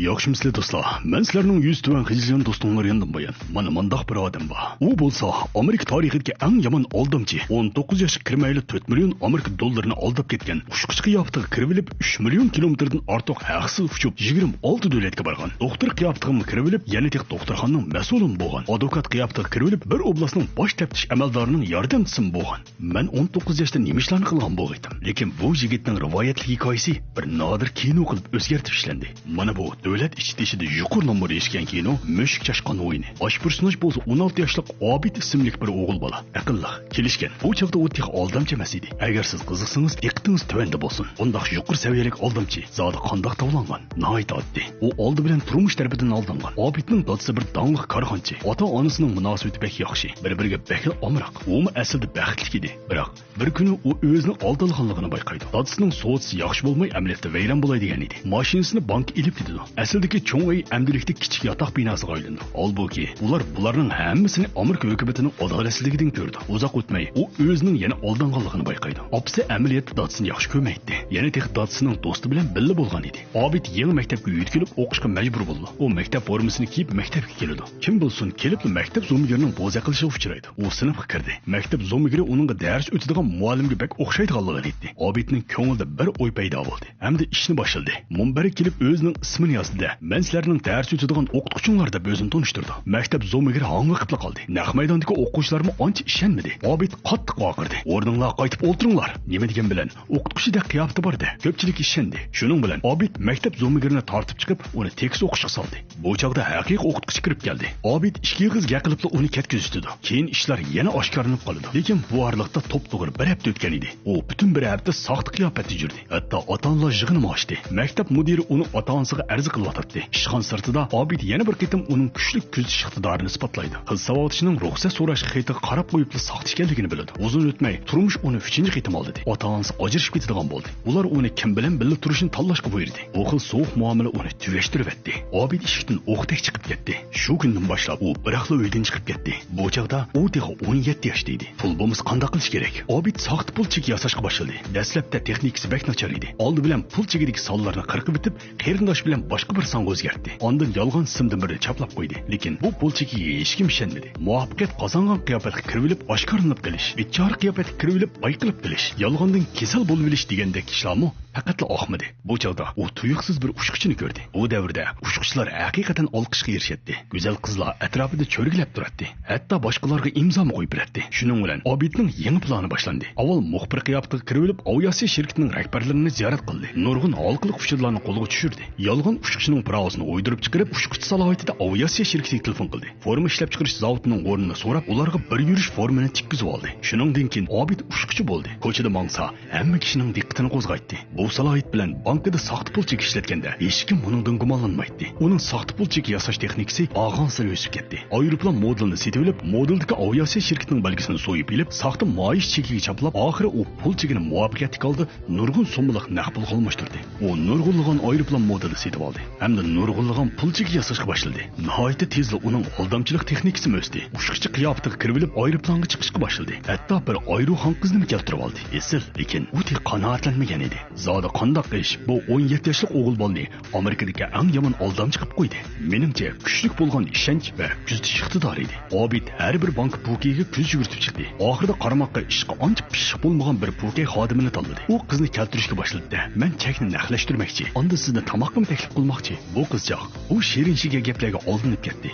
Yaxshimisiz do'stlar, men sizlarning 100 tuvan qilgan do'stinglar yandan bayan. Mana mundaq bir odam bor. U bo'lsa, Amerika tarixidagi eng yomon aldamchi. 19 yoshga kirmayli 4 million Amerika dollarini aldab ketgan. Ushquch qiyofatiga kirib 3 million kilometrdan ortiq haqsiz uchib 26 davlatga borgan. Doktor qiyofatiga kirib, yana tek doktorxonaning mas'uli bo'lgan. Advokat qiyofatiga kirib, bir oblastning bosh taftish amaldorining yordamchisi bo'lgan. Men 19 yoshda nima ishlarni qilgan bo'lgandim. Lekin bu yigitning rivoyatli hikoyasi bir nodir kino qilib o'zgartib ishlandi. Mana bu davlat ichidishida yuqori nomor eshgan kino Müşük chashqan o'yini. Bosh personaj bo'lsa 16 yoshli Obid ismli bir o'g'il bola. Aqlli, kelishgan. Bu chaqda u tex aldamchi emas edi. Agar siz qiziqsangiz, diqqatingiz tuvanda bo'lsin. Undaq yuqori saviyalik aldamchi zodi qandoq tavlangan? Nihoyat oddiy. U oldi bilan turmush tarafidan aldangan. Obidning dadasi bir dangli korxonchi. Ota-onasining munosabati bek yaxshi. Bir-biriga bekil omroq. U aslida baxtli edi. Biroq bir kuni u o'zining aldalganligini bayqaydi. Dadasining so'zi yaxshi bo'lmay, amaliyotda vayron bo'lay degan edi. Mashinasini bank ilib ketdi. Asildagi cho'ng uy amdilikda kichik yotoq binosiga aylandi. Holbuki ular bularning hammasini Amerika hukumatining adolatsizligidan ko'rdi. Uzoq o'tmay u o'zining yana aldanganligini bayqaydi. Opsi amaliyotda dadasini yaxshi ko'rmaydi. Yana tex dadasining do'sti bilan birga bo'lgan edi. Obid yangi maktabga yetkilib o'qishga majbur bo'ldi. U maktab formasini kiyib maktabga keldi. Kim bilsin, kelib maktab zo'migirining bo'za qilishiga uchraydi. U sinfga kirdi. Maktab zo'migiri uningga dars o'tadigan muallimga bek o'xshaydiganligini aytdi. Obidning ko'nglida bir o'y paydo bo'ldi. Hamda ishni boshladi. Munbarga kelib o'zining ismini yozdi. Men sizlarning dars o'tadigan o'qituvchilar deb o'zini tanishtirdi. Maktab zo'migiri hang'ib qoldi. Naq maydondagi o'quvchilarmi ancha ishonmadi. Obid qattiq vaqirdi. O'rningizga qaytib o'tiringlar. Nima degan bilan o'qituvchida qiyofati bor edi. Ko'pchilik ishondi. Shuning bilan Obid maktab zo'migirini tortib chiqib, uni tekis o'qishga soldi. Bu chaqda haqiqiy o'qituvchi kirib keldi. Obid ikki qizga qilib uni ketkizdi. Keyin ishlar yana oshkorlanib qoldi. Lekin bu orliqda to'p-to'g'ri bir hafta o'tgan edi. U butun bir hafta soxta qiyofatda yurdi. Hatto ota-onalar yig'inini ochdi. Maktab mudiri uni ota-onasiga arz qilyotdi. Ishxon sirtida Obid yana bir qitim uning kuchli kuzish iqtidorini isbotlaydi. Qiz savotishining ruxsat so'rash xatiga qarab qo'yib soxta ekanligini biladi. Uzun o'tmay turmush uni 3-qitim oldi. Ota-onasi ajrashib ketadigan bo'ldi. Ular uni kim bilan birga turishini tanlashga buyurdi. Bu xil so'q muomala uni tugashtirib etdi. Obid ishdan o'qdek chiqib ketdi. Shu kundan boshlab u biroqla uydan chiqib ketdi. Bu chaqda u tex 17 yoshda edi. Pul bo'lmasa qanday qilish kerak? Obid soxta pul chek yasashga boshladi. Dastlabda texnikasi bek nachar edi. Oldi bilan pul chegidagi sonlarni qirqib bitib, qarindosh bilan boshqa bir songa o'zgartdi. Ondan yolg'on simdan birini chaplab qo'ydi. Lekin bu pul chekiga hech kim ishonmadi. Muvaffaqiyat qozongan qiyofatga kirilib, oshkorlanib qilish, bichora qiyofatga kirilib, bayqilib qilish, yolg'ondan kasal bo'lib olish degandek ishlarmi faqatla oqmadi. Bu chaqda u tuyuqsiz bir ushquchini ko'rdi. U davrda ushquchlar haqiqatan olqishga erishdi. Go'zal qizlar atrofida cho'rgilab turardi. Hatto boshqalarga imzo qo'yib berardi. Shuning bilan Obidning yangi plani boshlandi. Avval muxbir qiyofatiga kirilib, Aviasiya shirkatining rahbarlarini ziyorat qildi. Nurg'un halqiliq uchurlarni qo'lga tushirdi. Yolg'on ushquchning pravosini o'ydirib chiqarib, ushquch salohiyatida Aviasiya shirkatiga telefon qildi. Forma ishlab chiqarish zavodining o'rnini so'rab, ularga bir yurish formani tikkizib oldi. Shuningdan keyin Obid ushquchi bo'ldi. Ko'chada mangsa, hamma kishining diqqatini qo'zg'aydi. Bu salohiyat bilan bankada soxta pul chek ishlatganda hech kim buningdan gumonlanmaydi. Uning soxta pul chek yasash texnikasi og'onsa o'sib ketdi. Aeroplan modelini setib olib, modeldagi Aviasiya shirkatining belgisini so'yib olib, soxta maosh chekiga chaplab, oxiri u pul chekini muvaffaqiyatli oldi. Nurg'un so'mliq naqd pul qolmashtirdi. U nurg'unlagan aeroplan modelini setib oldi. Hamda nurg'unlagan pul cheki yasashga boshladi. Nihoyatda tezda uning aldamchilik texnikasi o'sdi. Ushquchi qiyofatiga kirib olib, aeroplanga chiqishga boshladi. Hatto bir ayruxon qizni keltirib oldi. Esil, lekin u tek qanoatlanmagan edi. Zodi qandoq ish bu 17 yoshli o'g'il bolani Amerikadagi eng yomon aldamchi qilib qo'ydi. Menimcha, kuchli bo'lgan ishonch va kuzatish iqtidori edi. Obid har bir bank pukiga ko'z yugurtib chiqdi. Oxirida qaramoqqa ishga ancha pishiq bo'lmagan bir puki xodimini tanladi. U qizni keltirishga boshladi. Men chekni naqlashtirmoqchi, unda sizni tamoqqa taklif qilmoqchi. Bu qizchoq u shirin-shiga gaplarga oldinib ketdi.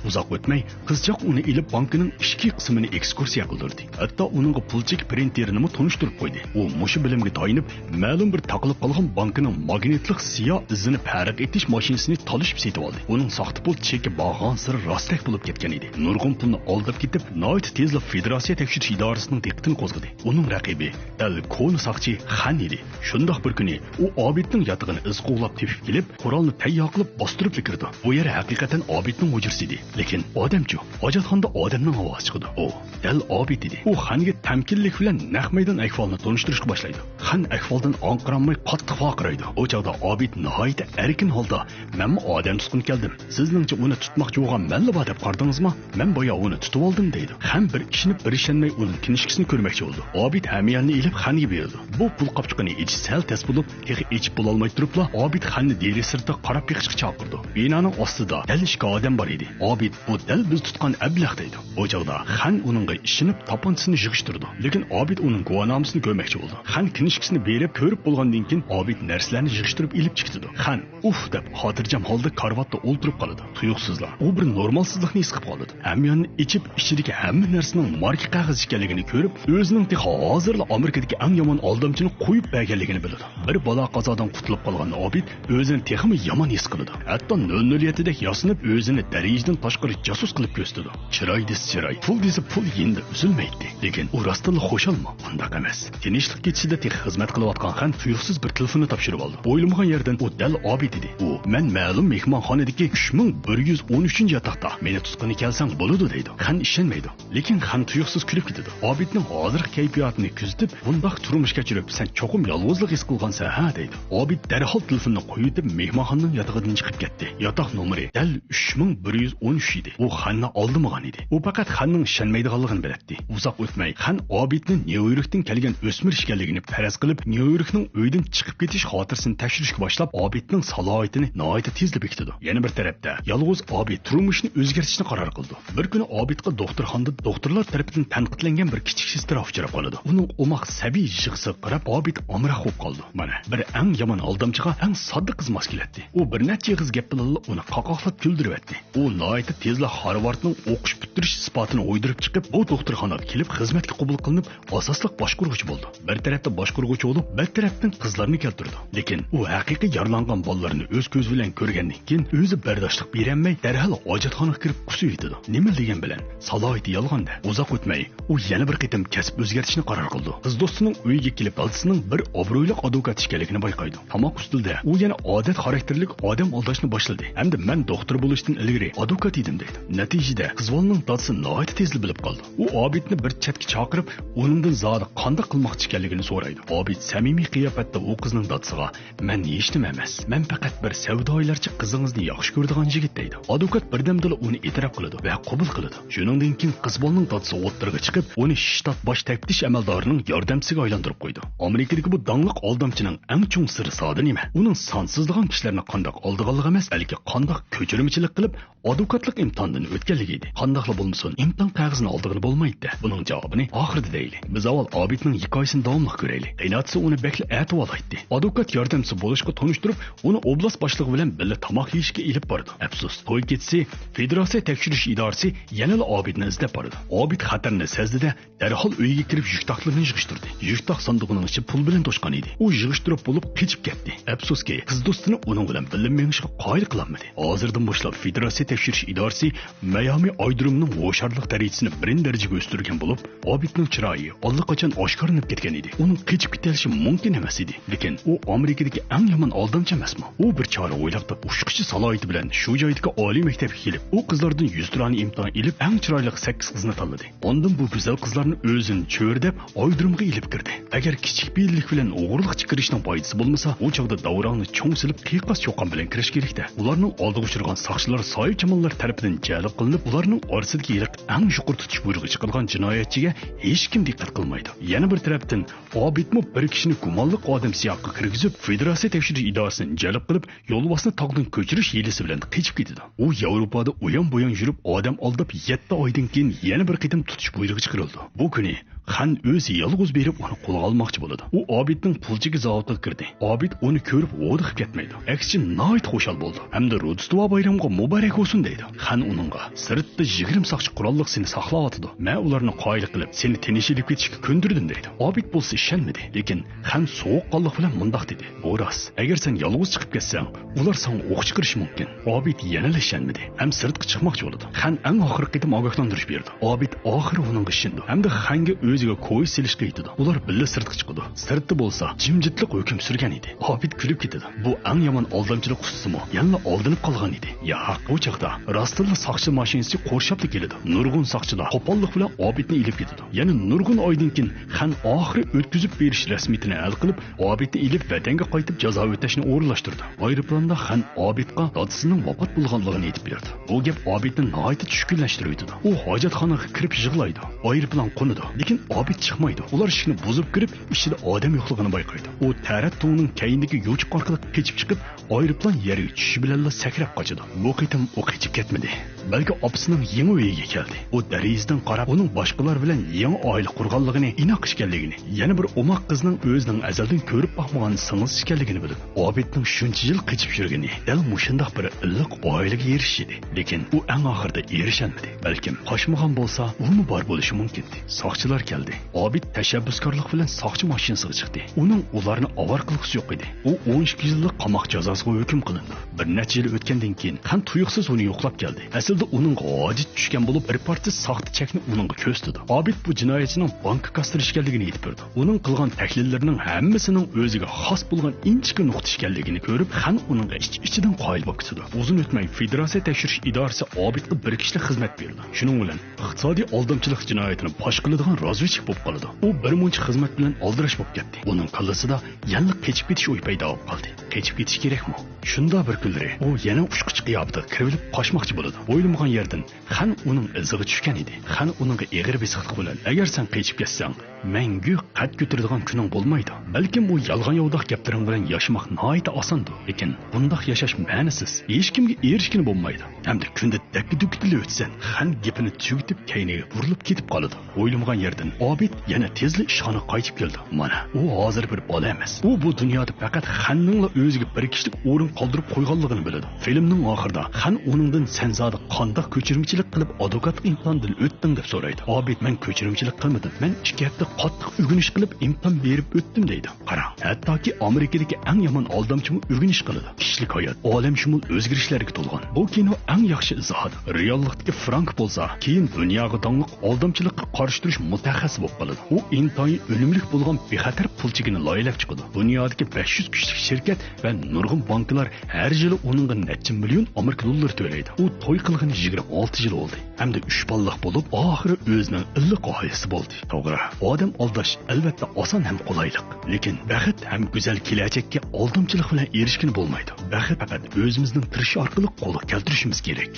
Uzoq o'tmay qizchoq uni ilib bankining ichki qismini ekskursiya qildirdi. Hatto uningga pul chek printerini tanishtirib qo'ydi. U mushu bilimga tayinib, ma'lum bir taqilib qolgan bankining magnetlik siyoh izini farq etish mashinasini talishib setib oldi. Uning soxta pul cheki bag'on siri rostlik bo'lib ketgan edi. Nurg'un pulni olib ketib, nihoyat tezda Federatsiya tekshirish idorasining diqqatini qo'zg'adi. Uning raqibi Al-Kon soqchi Xan edi. Shundoq bir kuni u Obidning yotig'ini iz qo'g'lab tepib kelib, qurolni tayyor qilib bostirib kirdi. Bu yer haqiqatan Obidning hujrasi edi. Lekin odamchi, hojatxonada odamning ovozi chiqdi. O, dal Obid edi. U Xanga tamkinlik bilan naq maydon ahvolini tanishtirishga boshlaydi. Xan ahvoldan onqiranmay qattiq vaqiraydi. O chaqda Obid nihoyat erkin holda, "Men odam tutqun keldim. Sizningcha uni tutmoqchi bo'lgan menla bor deb qardingizmi? Men boya uni tutib oldim" deydi. Xan bir ishni bir ishlanmay uning kinishkisini ko'rmoqchi bo'ldi. Obid hamiyalni ilib Xanga berdi. Bu pul qopchiqini ichi sal tez bo'lib, texi ichib bo'la olmay turibla, Obid Xanni deri sirtda qarab yiqishga chaqirdi. Binoning ostida dal ishga odam bor edi. Obid bu dal biz tutgan ablah deydi. O chaqda Xan uningga ishinib toponchisini yig'ishtirdi. Lekin Obid uning guvonomisini ko'rmoqchi bo'ldi. Xan kinishkisini berib ko'rib bo'lgandan keyin Obid narsalarni yig'ishtirib ilib chiqdi. Xan uf deb xotirjam holda karvatda o'ltirib qoldi. Tuyuqsizlar. U bir normalsizlikni his qilib qoldi. Hamyonni ichib ishidagi hamma narsaning marka qog'oz ekanligini ko'rib, o'zining hozirla Amerikadagi eng yomon aldamchini qo'yib berganligini bildi. Bir bola qazodan qutulib qolgan Obid o'zini texmi yomon his qildi. Hatto 007dek yasinib o'zini darajadan tashqari jasus qilib ko'rsatdi. Chiroy desa chiroy, pul desa pul endi uzilmaydi. Lekin u rostdan xushalmi? Undaq emas. Tinchlik ketishida tex xizmat qilayotgan Xan tuyuqsiz bir telefonni topshirib oldi. O'ylamagan yerdan u dal Obid edi. U men ma'lum mehmonxonadagi 3113-yotoqda meni tutqani kelsang bo'ladi deydi. Xan ishonmaydi. Lekin Xan tuyuqsiz kulib ketdi. Obidning hozirgi kayfiyatini kuzatib, bundaq turmush kechirib, sen cho'qim yolg'izlik his qilgansan ha deydi. Obid darhol telefonni qo'yib mehmonxonaning yotog'idan chiqib ketdi. Yotoq nomeri dal 3113 edi. U Xanni oldimigan edi. U faqat Xanning ishonmaydiganligini biladi. Uzoq o'tmay Xan Obidni Nyu-Yorkdan kelgan o'smir ekanligini faraz qilib, Nyu-Yorkning uydan chiqib ketish xotirasini tekshirishga boshlab, Obidning salohiyatini nihoyat tezlab bekitdi. Yana bir tarafda yolg'iz Obid turmushini o'zgartirishni qaror qildi. Bir kuni Obidga doktorxonada doktorlar tarafidan tanqidlangan bir kichik sestra uchrab qoladi. Uning umoq sabiy yig'isi qarab Obid omroq bo'lib qoldi. Mana bir eng yomon aldamchiga eng sodda qiz mos keladi. U bir necha yig'iz gap bilan uni qaqoqlab kuldiribdi. U nihoyat tezla Harvardning o'qish bitirish isbotini o'ydirib chiqib, bu doktorxonaga kelib xizmatga qabul qilinib, asosliq boshqaruvchi bo'ldi. Bir tarafda boshqaruvchi bo'lib, bir tarafdan qizlarni keltirdi. Lekin u haqiqiy yaralangan bolalarni o'z ko'z bilan ko'rgandan keyin o'zi bardoshlik berolmay, darhol hojatxonaga kirib qusib yetdi. Nima degan bilan salohiyati yolg'onda. Uzoq o'tmay, u yana bir qitim kasb o'zgartirishni qaror qildi. Qiz do'stining uyiga kelib, balsining bir obro'li advokat ekanligini bayqaydi. Tomoq ustida u yana odat xarakterlik odam aldashni boshladi. Hamda men doktor bo'lishdan ilgari advokat edim deydi. Natijada qizvolning dadasi nihoyat tezli bilib qoldi. U Obidni bir chatga chaqirib, uningdan zodi qanday qilmoqchi ekanligini so'raydi. Obid samimiy qiyofatda u qizning dadasiga "Men hech nima emas. Men faqat bir savdoylarcha qizingizni yaxshi ko'radigan yigit" deydi. Advokat birdamdala uni e'tirof qiladi va qabul qiladi. Shuningdan keyin qizvolning dadasi o'ttirga chiqib, uni shtat bosh taftish amaldorining yordamchisiga aylantirib qo'ydi. Amerikadagi bu dangliq aldamchining eng cho'ng siri sodi nima? Uning sonsizlagan kishilarni qanday oldiganligi emas, balki qanday ko'chirmachilik qilib advokatlik imtihonidan o'tganligi edi. Qandaqla bo'lmasin, imtihon qog'ozini oldig'ini bo'lmaydi. Buning javobini oxirida deylik. Biz avval Obidning hikoyasini davomli ko'raylik. Qaynotasi uni bekli aytib aytdi. Advokat yordamchisi bo'lishga tanishtirib, uni oblast boshlig'i bilan birga tomoq yeyishga ilib bordi. Afsus, to'y ketsi, federatsiya tekshirish idorasi yana Obidni izlab bordi. Obid xatarni sezdida darhol uyiga kirib yuktoqlarni yig'ishtirdi. Yuktoq sandig'ining ichi pul bilan to'shqan edi. U yig'ishtirib bo'lib qochib ketdi. Afsuski, qiz do'stini uning bilan birga menishga qoyil qilolmadi. Hozirdan boshlab federatsiya tekshirish idorasi Miami aydurumning o'sharlik darajasini birinchi darajaga o'stirgan bo'lib, Obidning chiroyi allaqachon oshkorlanib ketgan edi. Uning qochib ketishi mumkin emas edi. Lekin u Amerikadagi eng yomon aldamchi emasmi? U bir chora o'ylab topib, ushqichi salohiyati bilan shu joydagi oliy maktabga kelib, u qizlardan 100 turani imtihon ilib, eng chiroyli 8 qizni tanladi. Ondan bu go'zal qizlarni o'zini cho'rdab, aydurumga ilib kirdi. Agar kichik biyillik bilan o'g'irlik chiqarishning foydasi bo'lmasa, u chog'da davronni cho'ng silib, qiyoqas cho'qon bilan kirish kerakda. Ularning oldiga uchirgan soqchilar soy chamonlar tarafidan jalb qilinib, ularning orasidagi yiliq eng yuqori tutish buyrug'i chiqargan jinoyatchiga hech kim diqqat qilmaydi. Yana bir tarafdan Obidmi bir kishini gumonli odam siyoqqa kirgizib, federatsiya tekshirish idorasining jalb qilib, yo'lbosni tog'dan ko'chirish yelisi bilan qochib ketdi. U Yevropada uyon-bo'yon yurib, odam aldab 7 oydan keyin yana bir qitim tutish buyrug'i chiqarildi. Bu kuni Xan o'zi yolg'iz berib uni qo'lga olmoqchi bo'ladi. U Obidning pulchiga zavodga kirdi. Obid uni ko'rib o'diqib ketmaydi. Aksincha nihoyat xushal bo'ldi. Hamda Rojdestvo bayramga muborak bo'lsin deydi. Xan uningga sirtda 20 soqchi qurolliq seni saqlayotdi. Men ularni qoyil qilib, seni tinchlik ketishga ko'ndirdim deydi. Obid bo'lsa ishonmadi, lekin Xan sovuqqonlik bilan mundoq dedi. Bu rost. Agar sen yolg'iz chiqib ketsang, ular seni o'q chiqarishi mumkin. Obid yana ishonmadi. Ham sirtga chiqmoqchi bo'ldi. Xan eng oxirgi qitim ogohlantirish berdi. Obid oxiri uningga ishindi. Hamda Xanga o'ziga ko'y selishga yetadi. Ular birga sirtga chiqadi. Sirtda bo'lsa, jimjitlik hukm surgan edi. Obid kulib ketadi. Bu eng yomon aldamchilik xususimi? Yana oldinib qolgan edi. Yo'q, bu chaqda rostilla soqchi mashinasi qo'rshab keladi. Nurg'un soqchilar qo'pollik bilan Obidni ilib ketadi. Yana nurg'un oydan keyin xan oxiri o'tkazib berish rasmiyatini hal qilib, Obidni ilib vatanga qaytib jazo o'tashni o'rinlashtirdi. Aeroplanda xan Obidga dadasining vafot bo'lganligini aytib berdi. Bu gap Obidni nihoyat tushkunlashtirdi. U hojatxonaga kirib yig'laydi. Aeroplan qo'nadi, lekin Obid chiqmaydi. Ular ishni buzib kirib, ichida odam yo'qligini bayqaydi. U tarat to'ning keyindagi yo'chiq orqali kechib chiqib, aeroplan yerga tushishi bilan sakrab qochadi. Bu qitim u kechib ketmadi. Balki opasining yangi uyiga keldi. U darizdan qarab, uning boshqalar bilan yangi oila qurganligini, inoq ishkanligini, yana bir umoq qizning o'zining azaldan ko'rib boqmagan singlis ishkanligini bildi. Obidning shuncha yil kechib yurgani, dal mushundaq bir illiq oilaga erishdi. Lekin u eng oxirida erisholmadi. Balkim qochmagan bo'lsa, uni bor bo'lishi mumkin. Soqchilar keldi. Obid tashabbuskorlik bilan soqchi mashinasiga chiqdi. Uning ularni avar qilg'isi yo'q edi. U 12 yillik qamoq jazosiga hukm qilindi. Bir necha yil o'tgandan keyin qan tuyuqsiz uni yo'qlab keldi. Aslida uning ojit tushgan bo'lib, bir parcha soxta chekni uningga ko'stadi. Obid bu jinoyatchining banka kastirish ekanligini aytib berdi. Uning qilgan tahlillarining hammasining o'ziga xos bo'lgan inchki nuqta ekanligini ko'rib, xan uningga ichidan qoyil bo'lib ketdi. Uzun o'tmay Federatsiya tekshirish idorasi Obidga bir kishilik xizmat berdi. Shuning bilan iqtisodiy aldamchilik jinoyatini fosh qiladigan razvedchik bo'lib qoldi. U bir muncha xizmat bilan oldirash bo'lib ketdi. Uning qallasida yangi kechib ketish o'y paydo bo'lib qoldi. Kechib ketish kerakmi? Shunda bir kunlari u yana ushquch qiyobatga kirib qochmoqchi bo'ldi. O'ylamagan yerdan xan uning iziga tushgan edi. Xan uningga eg'ir besiqlik bilan, agar sen kechib ketsang, mangu qad ko'taradigan kuning bo'lmaydi. Balkim bu yolg'on yovdoq gaplaring bilan yashamoq nihoyat osondir. Lekin bundoq yashash ma'nisiz. Hech kimga erishgani bo'lmaydi. Hamda kunda dakki-dukkili o'tsan, xan gapini tugitib kayniga burilib ketib qoladi. O'ylamagan yerdan Obid yana tezli ishxona qaytib keldi. Mana, u hozir bir bola emas. U bu dunyoda faqat xanningla o'ziga bir kishilik o'rin qoldirib qo'yganligini biladi. Filmning oxirida xan uningdan sen zodi qanday ko'chirmachilik qilib advokatlik imtihonidan o'tding deb so'raydi. Obid men ko'chirmachilik qilmadim. Men 2 hafta qattiq o'rganish qilib imtihon berib o'tdim deydi. Qarang, hattoki Amerikadagi eng yomon aldamchimi o'rganish qiladi. Kishilik hayot olamshumul o'zgarishlarga to'lgan. Bu kino eng yaxshi izohat. Reallikdagi Frank bo'lsa, keyin dunyoga dongliq aldamchilikqa qarshi turish mutaxassis bo'lib qoladi. U intoyin o'limlik bo'lgan bexatar pulchigini loyilab chiqadi. Dunyodagi 500 kuchli shirkat va nurg'un banklar har yili uningga necha million Amerika dollari to'laydi. U to'y qilgani 26 yil bo'ldi. Hamda 3 balliq bo'lib, oxiri o'zining illiq oilasi bo'ldi. To'g'ri, odam aldash albatta oson ham qulaylik. Lekin baxt ham go'zal kelajakka aldamchilik bilan erishgani bo'lmaydi. Baxt faqat o'zimizning tirish orqali qo'lga keltirishimiz kerak.